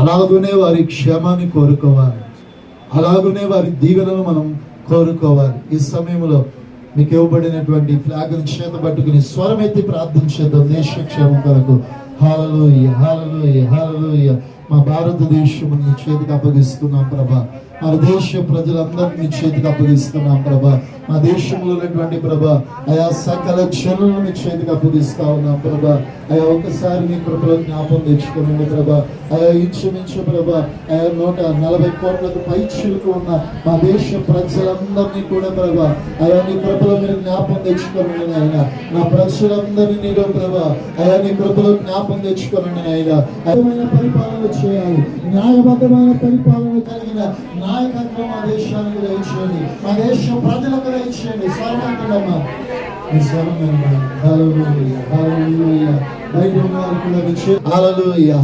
అలాగునే వారి క్షేమాన్ని కోరుకోవాలి, అలాగునే వారి దీవెనను మనం కోరుకోవాలి. ఈ సమయంలో మీకు ఇవ్వబడినటువంటి ఫ్లాగ్ చేత పట్టుకుని స్వరం ఎత్తి ప్రార్థించేద్దాం దేశ క్షేమం కొరకు. హల్లెలూయా, హల్లెలూయా, హల్లెలూయా. మా భారతదేశం నీ చేతికి అప్పగిస్తున్నాం ప్రభా. మన దేశ ప్రజలందరినీ చేతికి అప్పగిస్తున్నాం ప్రభా. మా దేశంలో ఉన్నటువంటి ప్రభా ఆయా సకల జనులను చేతికి అప్పగిస్తా ఉన్నాం ప్రభా. ఆయా ఒకసారి నీ కృపలో జ్ఞాపం తెచ్చుకోండి ప్రభా. ఆయా ఇంచుమించు ప్రభా ఆయా 140 కోట్లకు పైచిలకు ఉన్న మా దేశ ప్రజలందరినీ కూడా ప్రభా ఆయా నీ కృపలో మీరు జ్ఞాపం తెచ్చుకోండి ఆయన. నా ప్రజలందరినీ నీలో ప్రభా ఆయా నీ కృపలో జ్ఞాపం తెచ్చుకోండి ఆయన. అద్భుతమైన పరిపాలన చేయాలి, న్యాయబద్ధమైన పరిపాలన కలిగిన నాయకత్వం మా దేశానికి దయచేయండి, మా దేశ ప్రజలకు దయచేయండి. స్వర్ణమ్మా ఈ స్వరం హల్లెలూయా, హల్లెలూయా. బయట ఉన్న వారికి కూడా హల్లెలూయా.